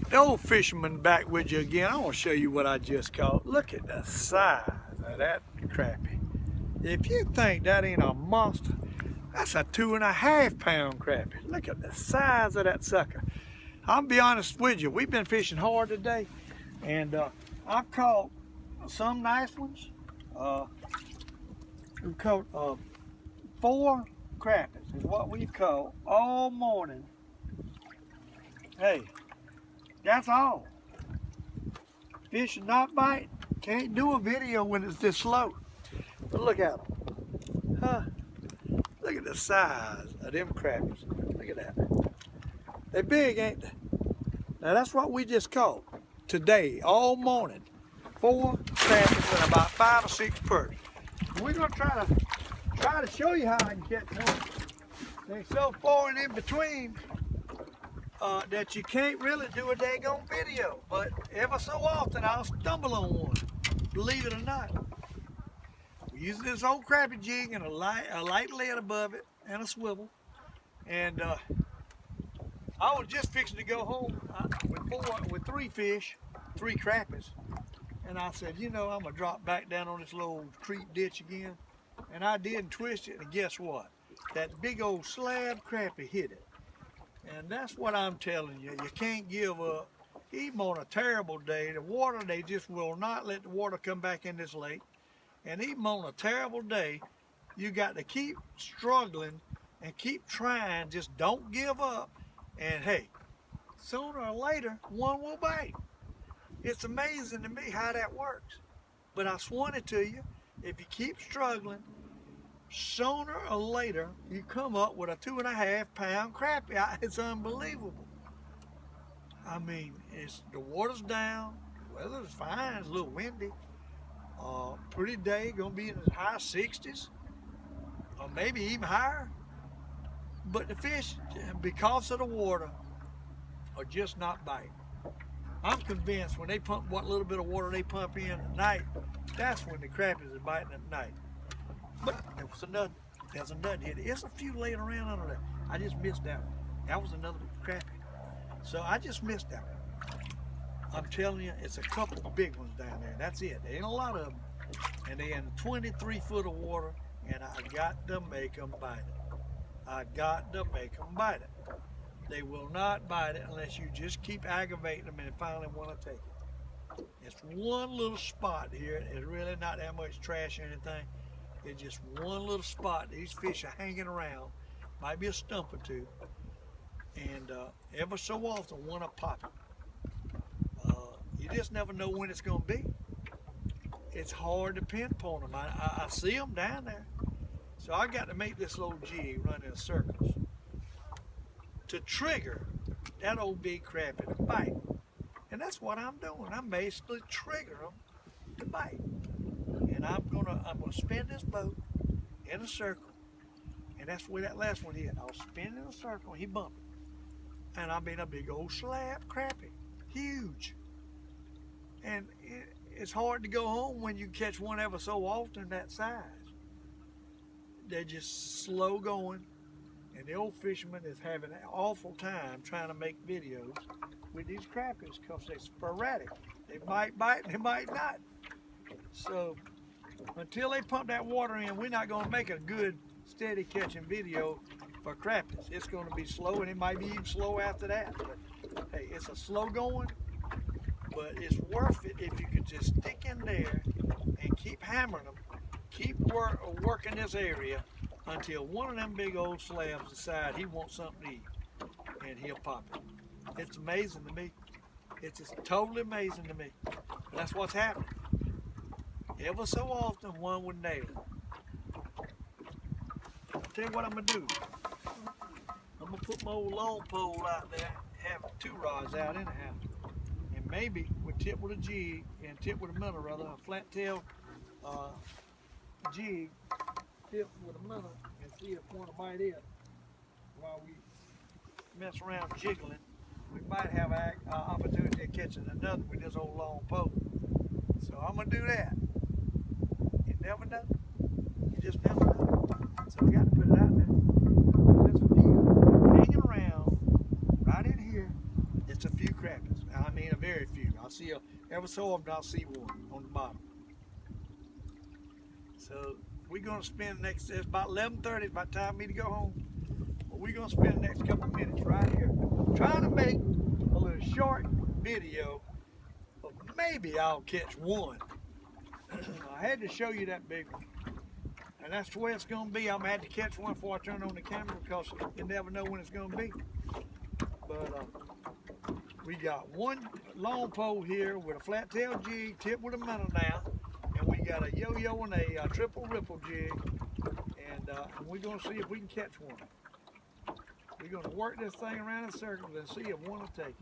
The old fisherman back with you again. I want to show you what I just caught. Look at the size of that crappie. If you think that ain't a monster, that's a 2.5 pound crappie. Look at the size of that sucker. I'll be honest with you, we've been fishing hard today, and I've caught some nice ones. We've caught 4 crappies is what we've caught all morning. Hey, that's all. Fish and not bite. Can't do a video when it's this slow. But look at them. Huh? Look at the size of them crappies. Look at that. They're big, ain't they? Now that's what we just caught today, all morning. 4 crappies and about 5 or 6 perch. We're gonna try to show you how I can catch one. They're so far and in between that you can't really do a daggone video. But ever so often I'll stumble on one, believe it or not. We're using this old crappie jig and a light lead above it and a swivel. And I was just fixing to go home with 3 fish, 3 crappies. And I said, you know, I'm gonna drop back down on this little creek ditch again. And I did and twist it, and guess what? That big old slab crappie hit it. And that's what I'm telling you. You can't give up. Even on a terrible day, the water, they just will not let the water come back in this lake. And even on a terrible day, you got to keep struggling and keep trying. Just don't give up. And hey, sooner or later, one will bite. It's amazing to me how that works. But I swan it to you, if you keep struggling, sooner or later, you come up with a 2.5 pound crappie. It's unbelievable. I mean, the water's down, the weather's fine, it's a little windy. Pretty day, gonna be in the high 60s, or maybe even higher. But the fish, because of the water, are just not biting. I'm convinced when they pump what little bit of water they pump in at night, that's when the crappies are biting at night. But there's another here. There's a few laying around under there. I just missed that one. That was another crappie. So I just missed that one. I'm telling you, it's a couple of big ones down there. That's it. There ain't a lot of them. And they're in 23 foot of water, and I got to make them bite it. I got to make them bite it. They will not bite it unless you just keep aggravating them and finally want to take it. It's one little spot here. It's really not that much trash or anything. It's just one little spot. These fish are hanging around. Might be a stump or two. And ever so often, one will pop it. You just never know when it's going to be. It's hard to pinpoint them. I see them down there. So I got to make this little jig run in circles to trigger that old big crappie to bite. And that's what I'm doing. I'm basically triggering them to bite. And I'm gonna spin this boat in a circle. And that's where that last one hit. I was spinning in a circle and he bumped it. And I mean a big old slab crappie. Huge. And it's hard to go home when you catch one ever so often that size. They're just slow going. And the old fisherman is having an awful time trying to make videos with these crappies because they're sporadic. They might bite and they might not. So until they pump that water in, we're not going to make a good steady catching video for crappies. It's going to be slow, and it might be even slow after that. But hey, it's a slow going, but it's worth it if you could just stick in there and keep hammering them, keep working this area until one of them big old slabs decide he wants something to eat, and he'll pop it. It's amazing to me. It's just totally amazing to me. But that's what's happening. Ever so often, one would nail it. I'll tell you what I'm going to do. I'm going to put my old long pole out there, have 2 rods out anyhow. And maybe we'll tip with a jig, and tip with a minnow rather, a flat tail jig, tip with a minnow, and see if one will bite it while we mess around jiggling. We might have an opportunity of catching another with this old long pole. So I'm going to do that. You never know. You just never know. So we got to put it out there. There's a few hanging around right in here. It's a few crappies. I mean a very few. I see every so often I'll see one on the bottom. So we're gonna spend next. It's about 11:30. It's about time for me to go home. But we're gonna spend the next couple of minutes right here trying to make a little short video. But maybe I'll catch one. I had to show you that big one. And that's the way it's going to be. I'm going to have to catch one before I turn on the camera because you never know when it's going to be. But we got one long pole here with a flat tail jig tipped with a minnow now. And we got a yo-yo and a triple ripple jig. And we're going to see if we can catch one. We're going to work this thing around in circles and see if one will take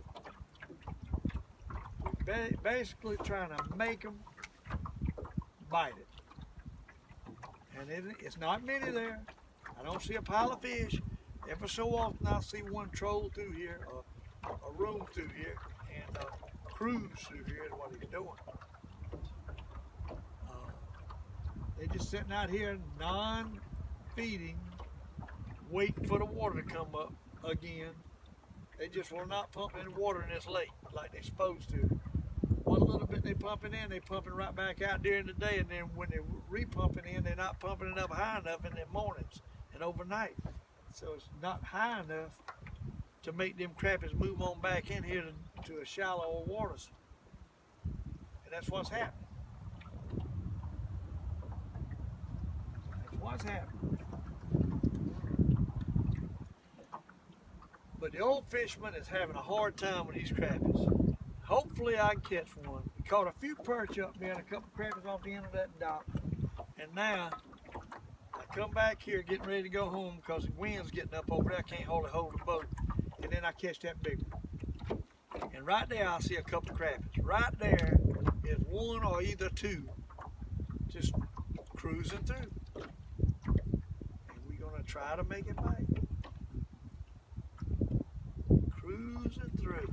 it. Basically trying to make them bite it. And it's not many there. I don't see a pile of fish. Every so often I see one troll through here, a room through here, and cruise through here is what he's doing. They're just sitting out here non-feeding, waiting for the water to come up again. They just will not pump any water in this lake like they're supposed to. One little bit they pumping in, they pumping right back out during the day, and then when they're re-pumping in, they're not pumping it up high enough in the mornings and overnight. So it's not high enough to make them crappies move on back in here to a shallower waters. And that's what's happening. That's what's happening. But the old fisherman is having a hard time with these crappies. Hopefully I can catch one. We caught a few perch up there and a couple crappies off the end of that dock. And now I come back here getting ready to go home because the wind's getting up over there. I can't hardly hold the boat. And then I catch that big one. And right there I see a couple crappies. Right there is one or either two just cruising through. And we're going to try to make it bite. Cruising through.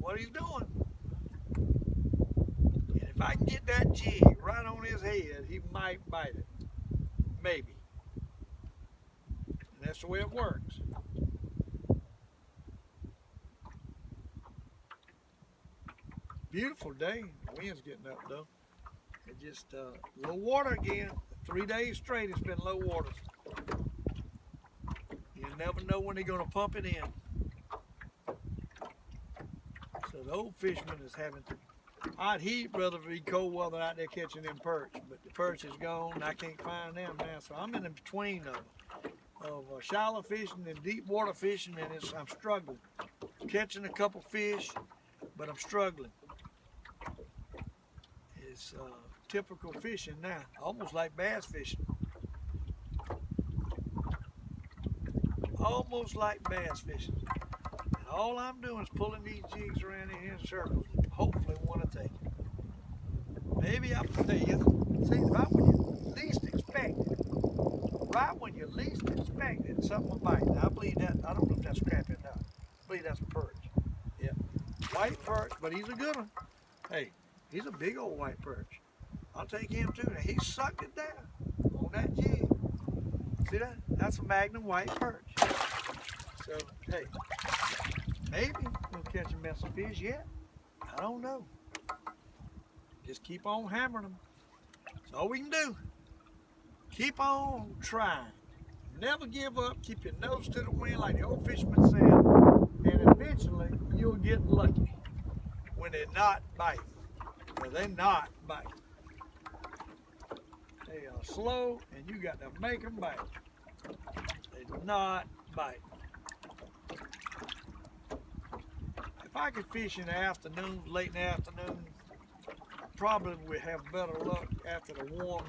What he's doing. And if I can get that jig right on his head, he might bite it. Maybe. And that's the way it works. Beautiful day. The wind's getting up though. It just low water again. 3 days straight it's been low waters. You never know when they're going to pump it in. So the old fisherman is having to, he'd rather be cold weather out there catching them perch, but the perch is gone and I can't find them now. So I'm in between of shallow fishing and deep water fishing, and I'm struggling. Catching a couple fish, but I'm struggling. It's typical fishing now, almost like bass fishing. Almost like bass fishing. And all I'm doing is pulling these jigs around here in circles. Hopefully one will take it. Maybe I'll tell you, see, about when you least expect it. Right when you least expect it, something will bite. Now, I believe that, I don't know if that's crappie or not. I believe that's a perch. Yeah. White perch, but he's a good one. Hey, he's a big old white perch. I'll take him too. Now, he sucked it down on that jig. See that? That's a Magnum white perch. So, hey, maybe we'll catch a mess of fish yet. I don't know. Just keep on hammering them. That's all we can do. Keep on trying. Never give up. Keep your nose to the wind like the old fisherman said. And eventually, you'll get lucky when they're not biting. Or they're not biting. They are slow, and you got to make them bite. They're not biting. If I could fish in the afternoon, late in the afternoon, I probably would have better luck after the warm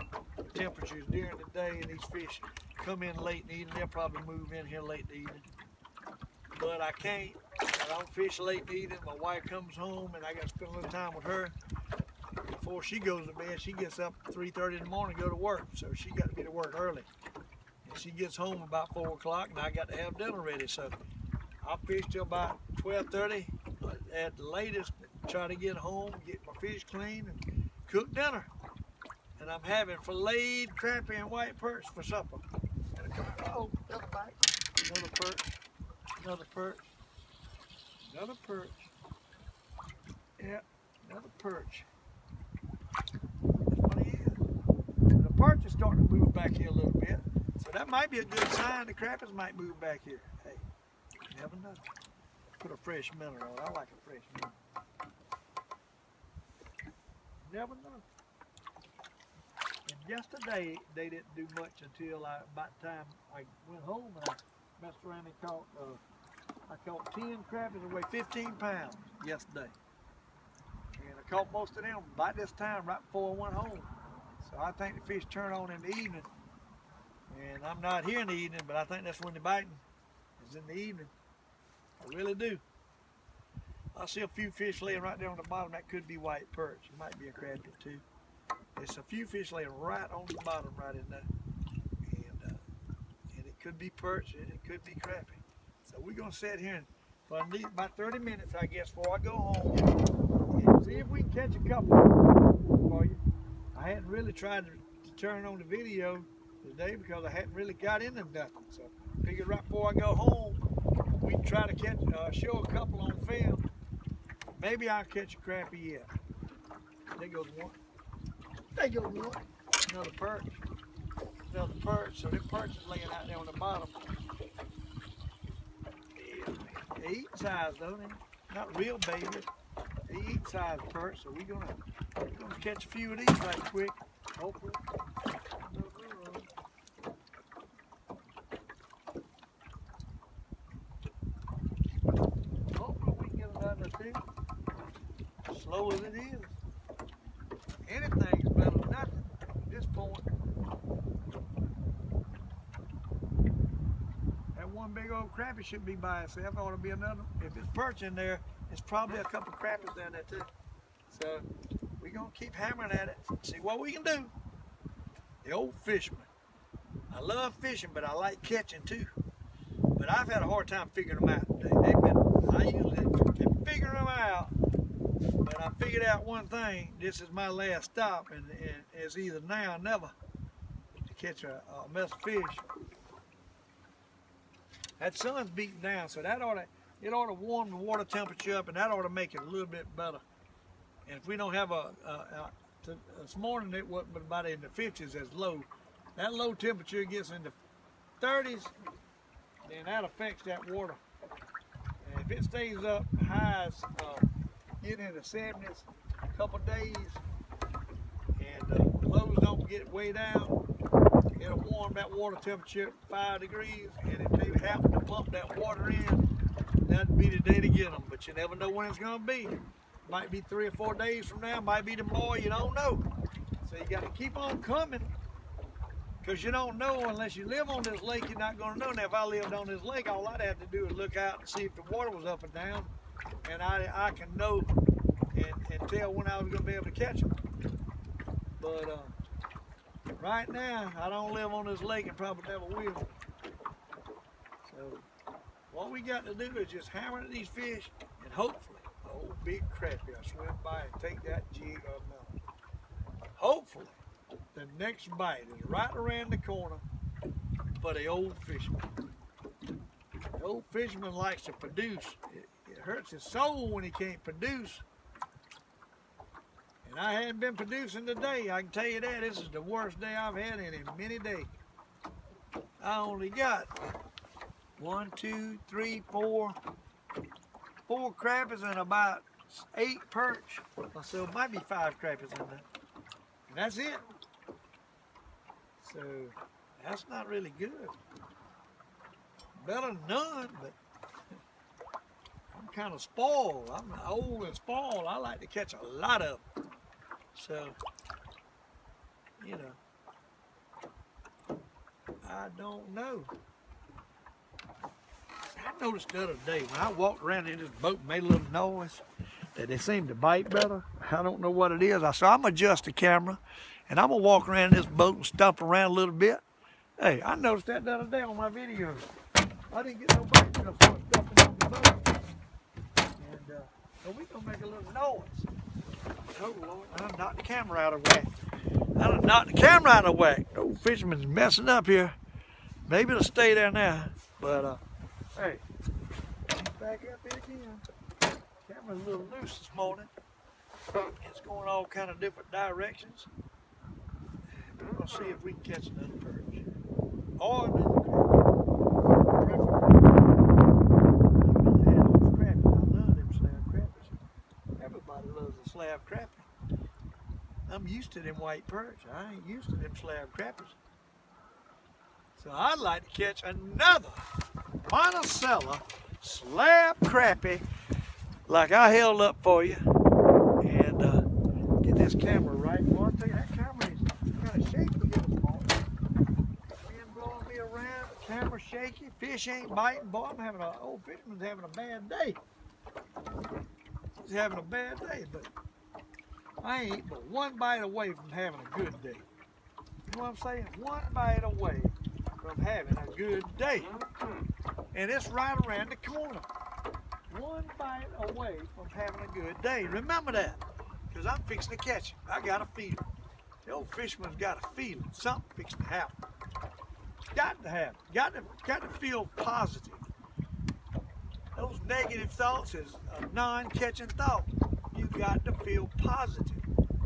temperatures during the day, and these fish come in late in the evening. They'll probably move in here late in the evening. But I can't. I don't fish late in the evening. My wife comes home, and I got to spend a little time with her. Before she goes to bed, she gets up at 3:30 in the morning to go to work, so she got to be to work early. And she gets home about 4 o'clock, and I got to have dinner ready. So I'll fish till about 12:30 at the latest, try to get home, get my fish clean, and cook dinner. And I'm having filleted crappie and white perch for supper. And another bite, another perch, another perch. Another perch. Yeah, another perch. That's what he is. The perch is starting to move back here a little bit. So that might be a good sign. The crappies might move back here. Hey, you never know. Put a fresh minnow on. I like a fresh minnow. Never know. And yesterday they didn't do much until about the time I went home and I messed around and caught I caught 10 crappies that weighed 15 pounds yesterday. And I caught most of them by this time right before I went home. So I think the fish turn on in the evening. And I'm not here in the evening, but I think that's when they're biting, is in the evening. I really do. I see a few fish laying right there on the bottom. That could be white perch. It might be a crappie too. There's a few fish laying right on the bottom right in there. And it could be perch and it could be crappie. So we're going to sit here for about 30 minutes, I guess, before I go home and see if we can catch a couple for you. I hadn't really tried to turn on the video today because I hadn't really got into nothing. So I figured right before I go home, we can try to catch, show a couple on film. Maybe I'll catch a crappie yet. There goes one. There goes one. Another perch. Another perch. So them perch is laying out there on the bottom. Yeah, they eat size though, they not real babies. They eat size perch, so we're gonna catch a few of these right quick, hopefully. Hopefully we can get another two. Slow as it is. Anything's better than nothing at this point. That one big old crappie should be by itself. Ought to be another. If it's perch in there, it's probably a couple of crappies down there too. So we're gonna keep hammering at it, see what we can do. The old fisherman. I love fishing, but I like catching too. But I've had a hard time figuring them out today. I usually can figure them out, but I figured out one thing. This is my last stop, and it's either now or never to catch a mess of fish. That sun's beating down, so it ought to warm the water temperature up, and that ought to make it a little bit better. And if we don't have this morning it wasn't about in the 50s as low. That low temperature gets into 30s, then that affects that water. And if it stays up highs, get into 70s a couple days, and the lows don't get way down, it'll warm that water temperature 5 degrees, and if they happen to pump that water in, that'd be the day to get them. But you never know when it's gonna be. Might be 3 or 4 days from now, might be tomorrow, you don't know. So you gotta keep on coming, because you don't know unless you live on this lake. You're not gonna know. Now if I lived on this lake, all I'd have to do is look out and see if the water was up and down, and I can know and tell when I was gonna be able to catch them. But right now, I don't live on this lake and probably never will. So what we got to do is just hammer at these fish, and hopefully, oh, big crappie, I swim by and take that jig or melon. Hopefully, the next bite is right around the corner for the old fisherman. The old fisherman likes to produce. It hurts his soul when he can't produce. And I hadn't been producing today, I can tell you that. This is the worst day I've had in many days. I only got 1, 2, 3, 4 crappies and about 8 perch. So it might be 5 crappies in there. And that's it. So that's not really good. Better than none, but I'm kind of spoiled. I'm old and spoiled. I like to catch a lot of them. So, you know, I don't know. I noticed the other day when I walked around in this boat and made a little noise that they seem to bite better. I don't know what it is. So I'm going to adjust the camera and I'm going to walk around this boat and stomp around a little bit. Hey, I noticed that the other day on my videos. I didn't get no bite until I started stumping on the boat. And so we're going to make a little noise. Oh Lord, I done knocked the camera out of whack. I done knocked the camera out of whack. The old fisherman's messing up here. Maybe it'll stay there now. But, hey, Back up here again. Camera's a little loose this morning. It's going all kind of different directions. We're gonna see if we can catch another perch. Or another crappie. I love them slab crappies. Everybody loves a slab crappie. I'm used to them white perch. I ain't used to them slab crappies. So I'd like to catch another Monticello slab crappie like I held up for you. And get this camera right. Well, I'll tell you, that camera is kind of shaky this morning. Wind blowing me around, the camera's shaky, fish ain't biting. Boy, old fisherman's having a bad day. He's having a bad day, but I ain't but one bite away from having a good day. You know what I'm saying? One bite away from having a good day. And it's right around the corner. One bite away from having a good day. Remember that, because I'm fixing to catch it. I got a feeling. The old fisherman's got a feeling. Something fixing to happen. Got to happen. Got to feel positive. Those negative thoughts is a non-catching thought. You got to feel positive.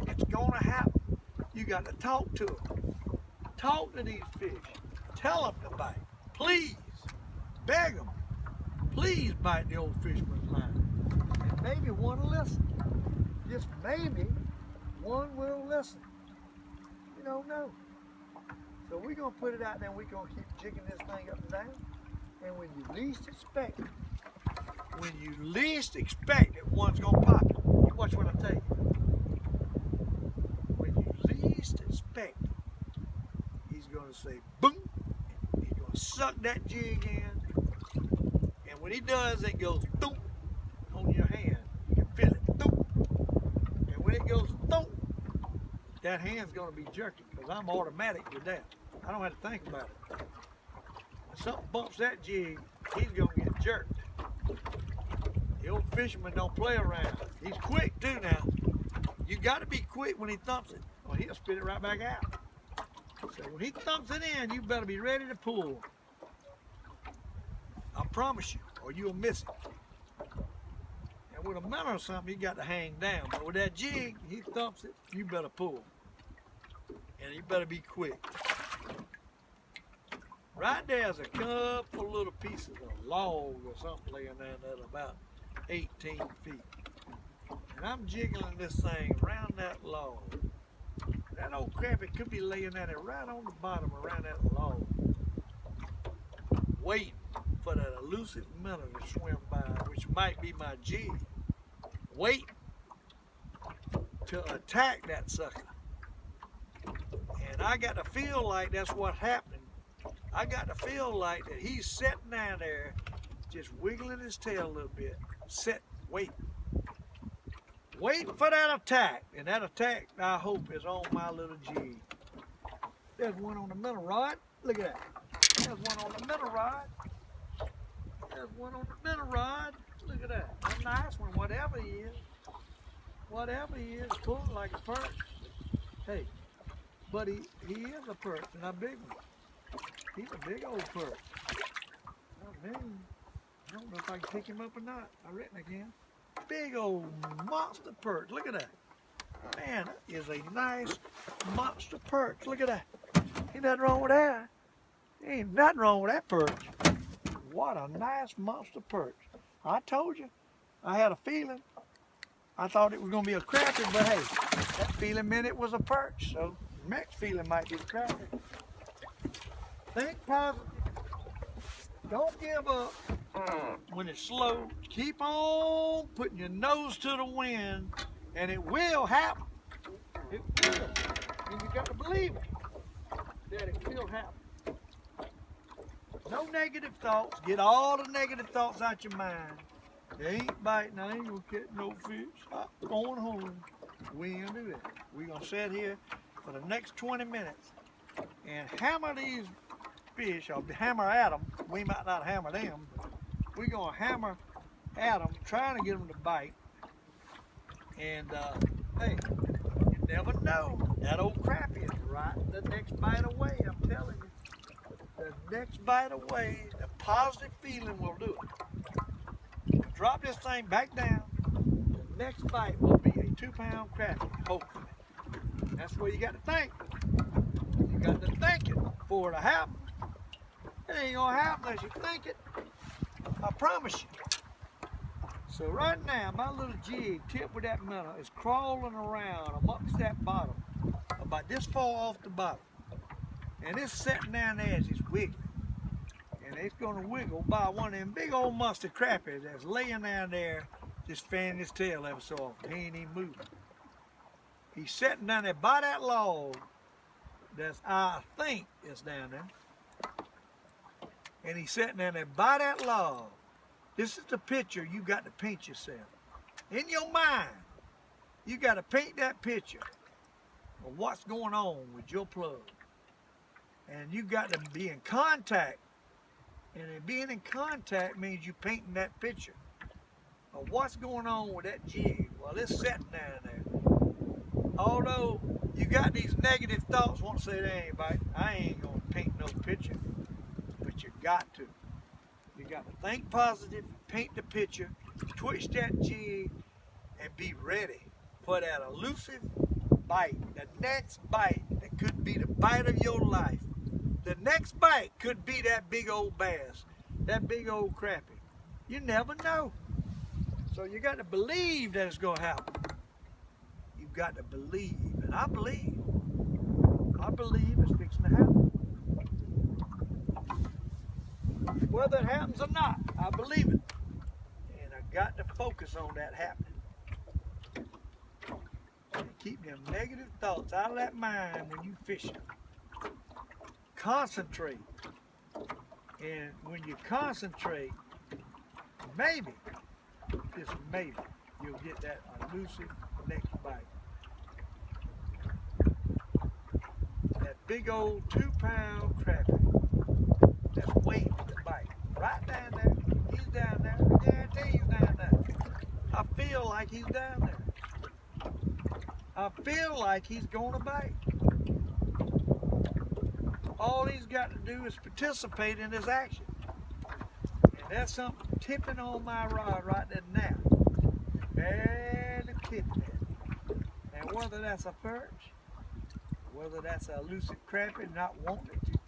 It's gonna happen. You got to talk to them. Talk to these fish. Tell them to bite. Please. Beg them. Please bite the old fisherman's line. And maybe one will listen. Just maybe one will listen. You don't know. So we're going to put it out there and we're going to keep jigging this thing up and down. And when you least expect it, one's going to pop it. You watch what I tell you. When you least expect it, he's going to say boom. He's going to suck that jig in. And when he does, it goes thump on your hand. You can feel it, thump. And when it goes thump, that hand's going to be jerking because I'm automatic with that. I don't have to think about it. When something bumps that jig, he's going to get jerked. The old fisherman don't play around. He's quick too now. You got to be quick when he thumps it, or he'll spit it right back out. So when he thumps it in, you better be ready to pull. I promise you, or you'll miss it. And with a minnow or something, you got to hang down. But with that jig, he thumps it, you better pull. And you better be quick. Right there's a couple little pieces of log or something laying down there about 18 feet. And I'm jiggling this thing around that log. That old crappie could be laying down there right on the bottom around that log. Waiting for that elusive minnow to swim by, which might be my jig. Waiting to attack that sucker. And I got to feel like that's what's happening. I got to feel like that he's sitting down there, just wiggling his tail a little bit, sitting, waiting. Waiting for that attack. And that attack, I hope, is on my little jig. There's one on the middle rod. Look at that. There's one on the middle rod. There's one on the middle rod. Look at that. A nice one, whatever he is. Whatever he is, pulling like a perch. Hey, but he is a perch, and a big one. He's a big old perch. I mean, I don't know if I can pick him up or not. I reckon I can. Big old monster perch. Look at that. Man, that is a nice monster perch. Look at that. Ain't nothing wrong with that. Ain't nothing wrong with that perch. What a nice monster perch. I told you. I had a feeling. I thought it was going to be a crappie, but hey, that feeling meant it was a perch. So the next feeling might be the crappie. Think positive. Don't give up when it's slow. Keep on putting your nose to the wind, and it will happen. It will. And you got to believe it, that it will happen. No negative thoughts. Get all the negative thoughts out your mind. They ain't biting. I ain't gonna catch no fish. I'm going home. We ain't gonna do that. We're gonna sit here for the next 20 minutes and hammer these fish, or hammer at them. We might not hammer them, but we're gonna hammer at them, trying to get them to bite. And hey, you never know. That old crappie is right the next bite away. I'm telling you. The next bite away, the positive feeling will do it. drop this thing back down. The next bite will be a 2-pound crappie, hopefully. That's where you got to think. You got to think it for it to happen. It ain't gonna happen unless you think it. I promise you. So right now, my little jig tipped with that minnow is crawling around amongst that bottom, about this far off the bottom. And it's sitting down there as it's wiggling. And it's gonna wiggle by one of them big old mustard crappies that's laying down there just fanning his tail ever so often. He ain't even moving. He's sitting down there by that log that's, I think, is down there. And he's sitting down there by that log. This is the picture you got to paint yourself. In your mind, you got to paint that picture of what's going on with your plug. And you got to be in contact. And being in contact means you painting that picture of what's going on with that jig while it's sitting down there. Although you got these negative thoughts, want to say they ain't biting, I ain't going to paint no picture. But you got to. You got to think positive, paint the picture, twitch that jig, and be ready for that elusive bite. The next bite that could be the bite of your life. The next bite could be that big old bass, that big old crappie. You never know. So you got to believe that it's going to happen. You got to believe, and I believe. I believe it's fixing to happen. Whether it happens or not, I believe it. And I got to focus on that happening. And keep them negative thoughts out of that mind when you fishing. Concentrate. And when you concentrate, maybe, just maybe, you'll get that elusive next bite. That big old 2-pound crappie that's waiting to bite. Right down there. He's down there. I guarantee he's down there. I feel like he's down there. I feel like he's going to bite. All he's got to do is participate in his action. And that's something tipping on my rod right there now. Barely tipping it. And whether that's a perch, whether that's a elusive crappie not wanting it to,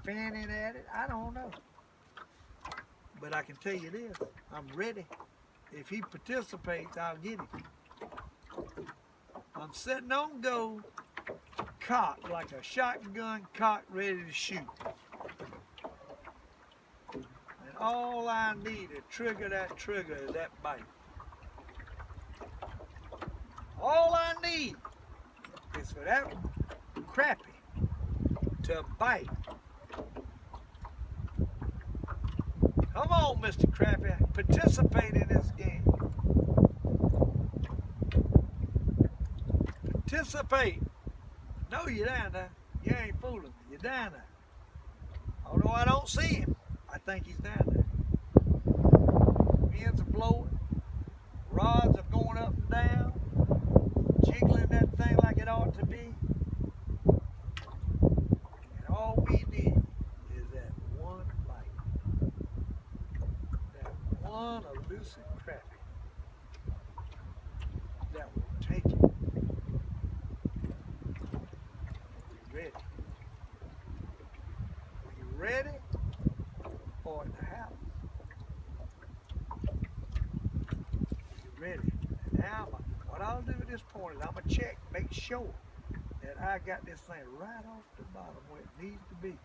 fanning at it, I don't know. But I can tell you this, I'm ready. If he participates, I'll get him. I'm sitting on go, cocked like a shotgun cocked, ready to shoot. And all I need to trigger that trigger is that bite. All I need is for that crappie to bite. Come on, Mr. Crappie, participate in this game. Participate. No, you're down there. You ain't fooling me. You're down there. Although I don't see him, I think he's down there. Winds are blowing. Rods are going up and down. Jiggling that thing like it ought to be. And all we need is that one bite. That one elusive crappie that will take it. Ready. Are you ready for it to happen? You ready? And now, what I'll do at this point is I'm going to check, make sure that I got this thing right off the bottom where it needs to be,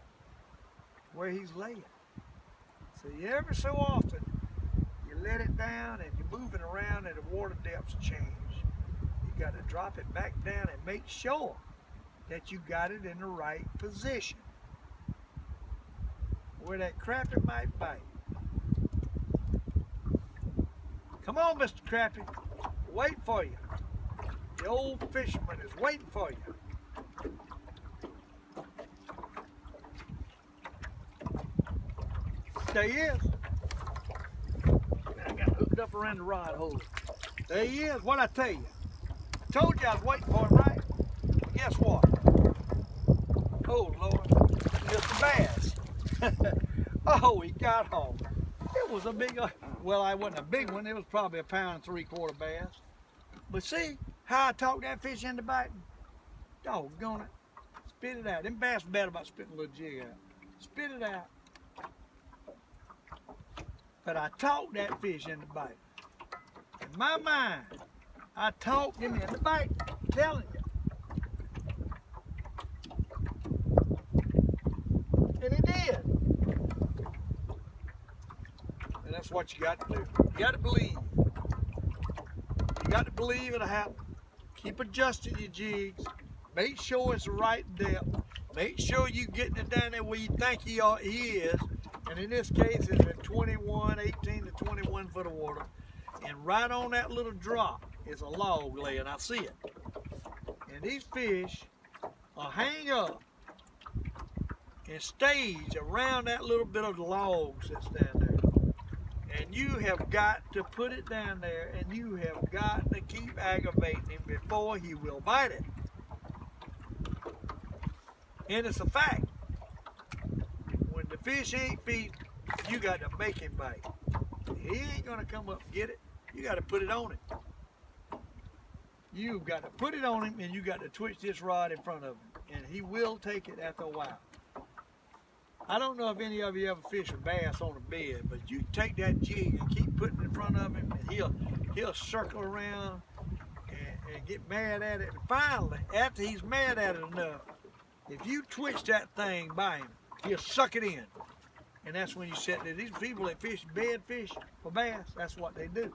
where he's laying. So every so often, you let it down and you're moving around and the water depths change. You got to drop it back down and make sure that you got it in the right position where that crappie might bite. Come on, Mr. Crappie, wait for you. The old fisherman is waiting for you. There he is. I got hooked up around the rod holder. There he is. What'd I tell you? I told you I was waiting for him, right? Well, guess what? Oh, Lord. Just a bass. Oh, he got home. It was a big, well, I wasn't a big one. It was probably a 1 3/4 bass. But see how I talked that fish into biting? Doggone it. Spit it out. Them bass are bad about spitting a little jig out. Spit it out. But I talked that fish into biting. In my mind, I talked him into biting. I'm telling you. And he did. And that's what you got to do. You got to believe. You got to believe it'll happen. Keep adjusting your jigs. Make sure it's the right depth. Make sure you're getting it down there where you think he is. And in this case, it's at 18 to 21 foot of water. And right on that little drop is a log laying. I see it. And these fish will hang up and stage around that little bit of logs that's down there. And you have got to put it down there, and you have got to keep aggravating him before he will bite it. And it's a fact. When the fish ain't feeding, you got to make him bite. He ain't gonna come up and get it. You got to put it on him. You've got to put it on him, and you got to twitch this rod in front of him, and he will take it after a while. I don't know if any of you ever fish a bass on a bed, but you take that jig and keep putting it in front of him, and he'll circle around and get mad at it. And finally, after he's mad at it enough, if you twitch that thing by him, he'll suck it in. And that's when you set there. These people that fish bed fish for bass, that's what they do.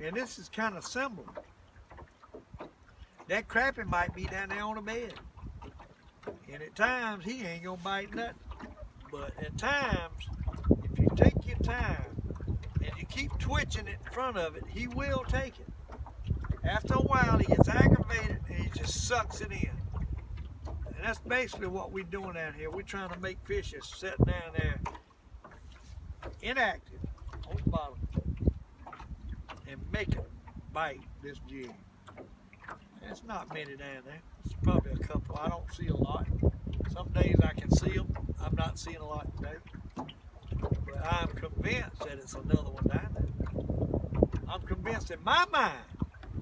And this is kind of similar. That crappie might be down there on the bed. And at times, he ain't gonna bite nothing. But at times, if you take your time and you keep twitching it in front of it, he will take it. After a while, he gets aggravated and he just sucks it in. And that's basically what we're doing out here. We're trying to make fish that's sitting down there inactive on the bottom and make them bite this jig. There's not many down there. It's probably a couple. I don't see a lot. Some days I can see them. I'm not seeing a lot today. But I'm convinced that it's another one down there. I'm convinced in my mind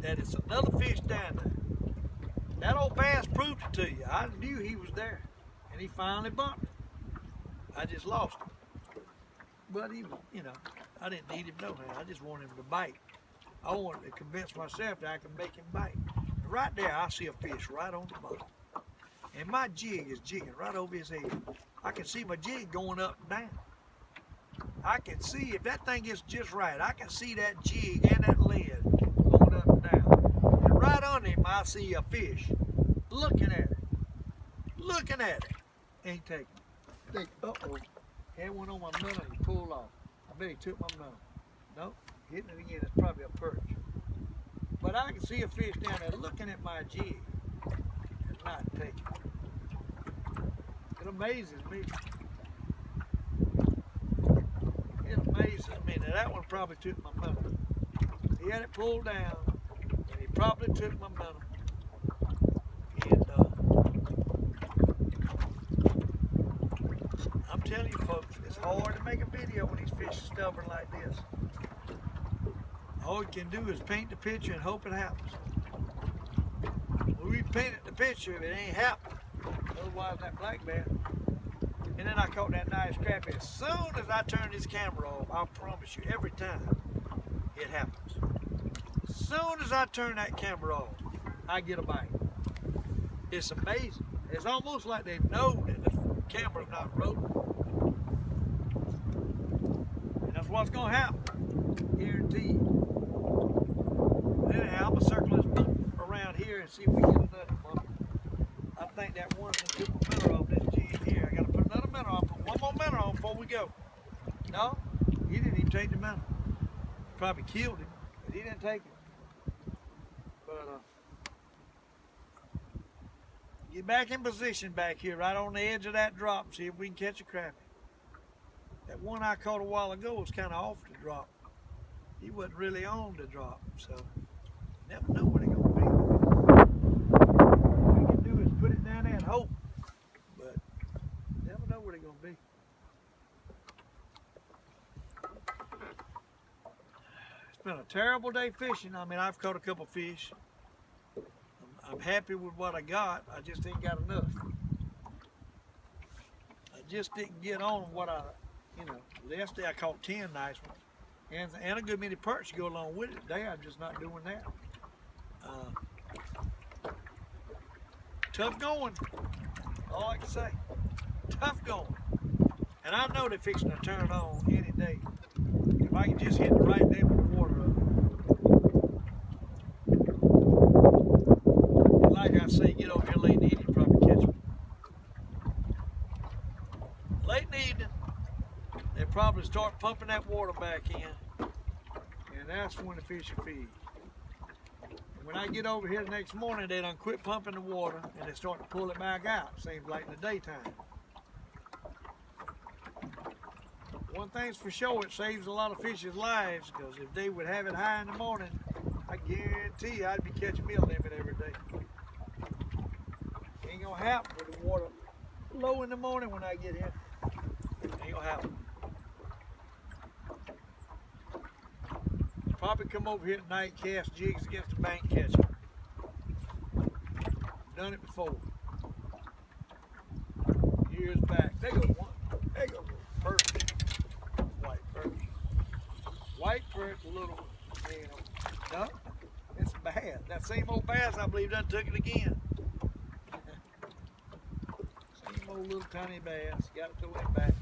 that it's another fish down there. That old bass proved it to you. I knew he was there. And he finally bumped it. I just lost him. But he was, I didn't need him no how. I just wanted him to bite. I wanted to convince myself that I could make him bite. And right there, I see a fish right on the bottom. And my jig is jigging right over his head. I can see my jig going up and down. I can see, if that thing gets just right, I can see that jig and that lid going up and down. And right under him, I see a fish looking at it. Looking at it. Ain't taking it. Uh-oh. Had one on my minnow, he pulled off. I bet he took my minnow. Nope, hitting it again, it's probably a perch. But I can see a fish down there looking at my jig and not taking it. It amazes me. It amazes me. Now that one probably took my minnow. He had it pulled down, and he probably took my minnow. And I'm telling you folks, it's hard to make a video when these fish are stubborn like this. All you can do is paint the picture and hope it happens. We painted the picture if it ain't happening. Otherwise, that black bass. And then I caught that nice crappie. As soon as I turn this camera off, I promise you, every time it happens. As soon as I turn that camera off, I get a bite. It's amazing. It's almost like they know that the camera's not rolling. And that's what's going to happen. Guarantee you. Anyhow, I'm going to circle this boat around here and see if we get another one. I think that one took a minnow off this jig here. I got to put another minnow on. Put one more minnow on before we go. No, he didn't even take the minnow. Probably killed him, but he didn't take it. But get back in position back here, right on the edge of that drop, and see if we can catch a crappie. That one I caught a while ago was kind of off the drop. He wasn't really on the drop, so never know what it's going to be. All we can do is put it down there and hope, but never know what it's going to be. been a terrible day fishing. I mean, I've caught a couple fish. I'm happy with what I got. I just ain't got enough. I just didn't get on what yesterday I caught 10 nice ones. And a good many perch to go along with it. Today I'm just not doing that. Tough going. All I can say. Tough going. And I know they're fixing to turn on any day. If I can just hit the right day with the water up. And like I say, get over here late in the evening, probably catch me. Late in the evening, they probably start pumping that water back in. And that's when the fish will feed. And when I get over here the next morning, they done quit pumping the water and they start to pull it back out. Seems like in the daytime. One thing's for sure, it saves a lot of fish's lives, because if they would have it high in the morning, I guarantee I'd be catching me a limit every day. Ain't gonna happen with the water low in the morning when I get here. Ain't gonna happen. Probably come over here at night, cast jigs against the bank, catch them. Done it before. Years back. There goes one. There goes one. Perfect. White perch. White perch, a little one. No, it's bad. That same old bass, I believe, done took it again. Same old little tiny bass. Got to throw it back.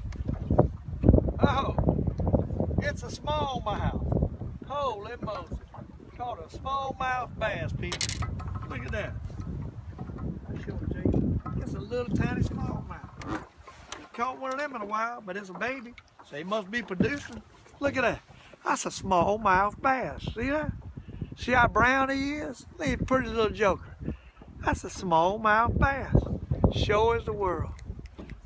Oh, it's a smallmouth. Holy Moses. Caught a smallmouth bass, people. Look at that. I'll show it to you. It's a little tiny smallmouth. Caught one of them in a while, but it's a baby. So he must be producing. Look at that. That's a smallmouth bass. See that? See how brown he is? Look at pretty little joker. That's a smallmouth bass. Sure as the world.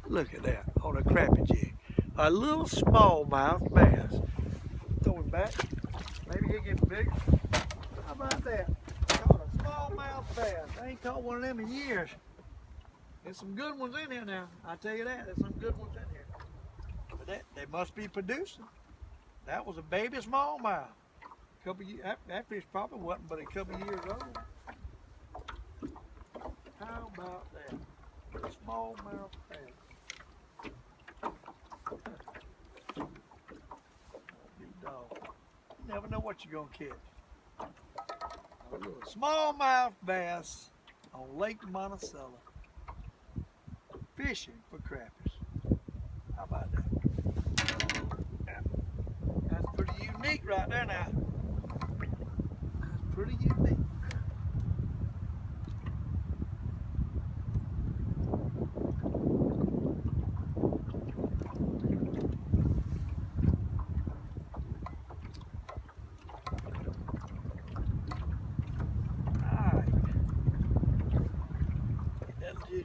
Look at that on a crappie jig. A little smallmouth bass. Throw him back. Maybe he'll get bigger. How about that? Caught a smallmouth bass. I ain't caught one of them in years. There's some good ones in here now. I tell you that. There's some good ones in here. But they must be producing. That was a baby smallmouth. Couple years, that fish probably wasn't but a couple years old. How about that? Smallmouth bass. Big dog. You never know what you're gonna catch. A little smallmouth bass on Lake Monticello. Fishing for crappies. How about that? That's pretty unique right there now. That's pretty unique.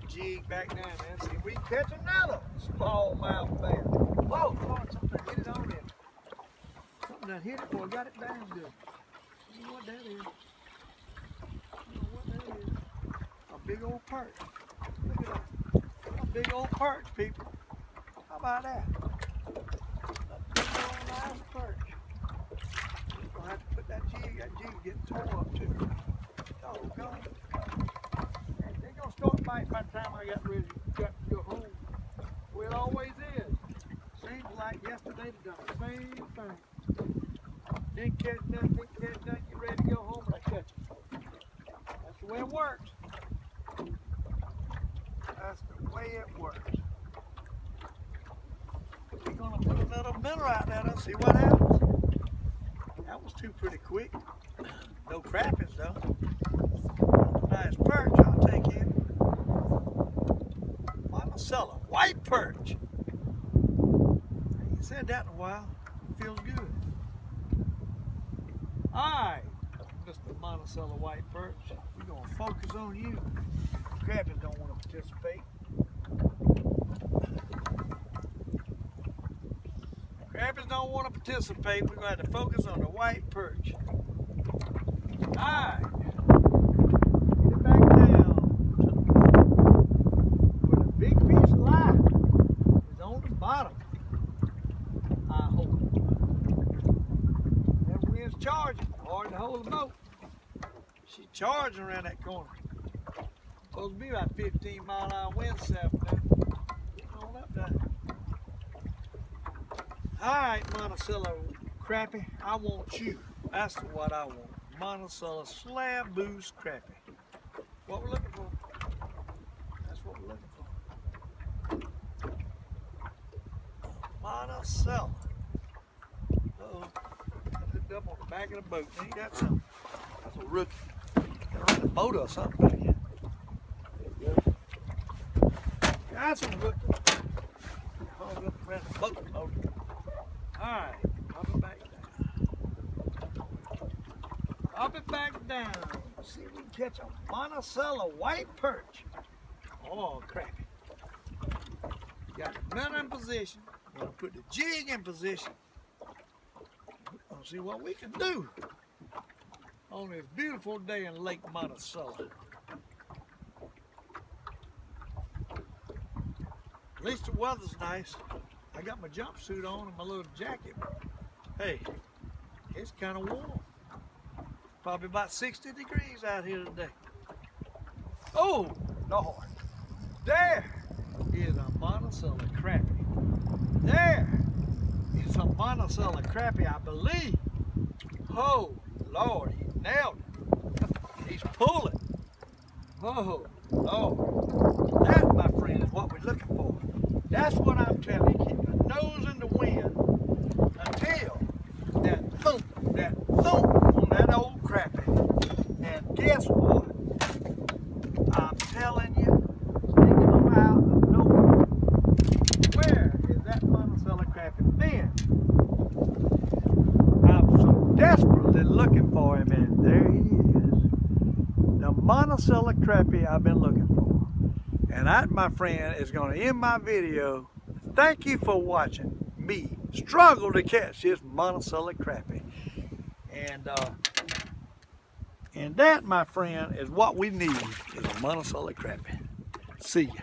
Jig back down there. See if we can catch another smallmouth bass. Whoa, Lord, something hit it on there. Something done hit it before I got it down good. I don't know what that is. I don't know what that is. A big old perch. Look at that. A big old perch, people. How about that? A big old nice perch. I'm gonna have to put that jig getting tore up too. Oh, God. Start biting by the time I got ready to go home. Well, it always is. Seems like yesterday they done the same thing. Didn't catch nothing, get ready to go home and I catch it. That's the way it works. That's the way it works. We're gonna put another minnow out there and see what happens. That was too pretty quick. No crappies though. Nice perch, I'll take him. Monticello, white perch. I ain't said that in a while. It feels good. Alright, Mr. Monticello white perch. We're gonna focus on you. Crappies don't want to participate. Crappies don't want to participate. We're gonna have to focus on the white perch. Alright. Bottom. I hope. That wind's charging. Hard to hold the boat. She's charging around that corner. Supposed to be about 15-mile-an-hour wind this afternoon. Getting on up there. Alright, Monticello crappie, I want you. That's what I want. Monticello slab boost crappie. What we're looking for. That's what we're looking for. Monticello. Uh-oh. Hooked up on the back of the boat. Ain't that something? That's a rookie. Gotta run the boat or something back here. That's a rookie. Hung up around the boat motor. Alright, I'll be back down. I'll be back down. See if we can catch a Monticello white perch. Oh, crappie. Got the minnow in position. Gonna put the jig in position. We'll see what we can do on this beautiful day in Lake Monticello. At least the weather's nice. I got my jumpsuit on and my little jacket. Hey, it's kind of warm. Probably about 60 degrees out here today. Oh, Lord. There is a Monticello crappie. There is a Monticello crappie, I believe. Oh, Lord, he nailed it. He's pulling. Oh, Lord. That, my friend, is what we're looking for. That's what I'm telling you. Keep the nose in the wind until that thump on that old crappie. And guess what? I'm telling you, they come out of nowhere. Where is that Monticello crappie been? I'm so desperately looking for him, and there he is. The Monticello crappie I've been looking for. And that, my friend, is going to end my video. Thank you for watching me struggle to catch this Monticello crappie. And that, my friend, is what we need, is a Monticello crappie. See ya.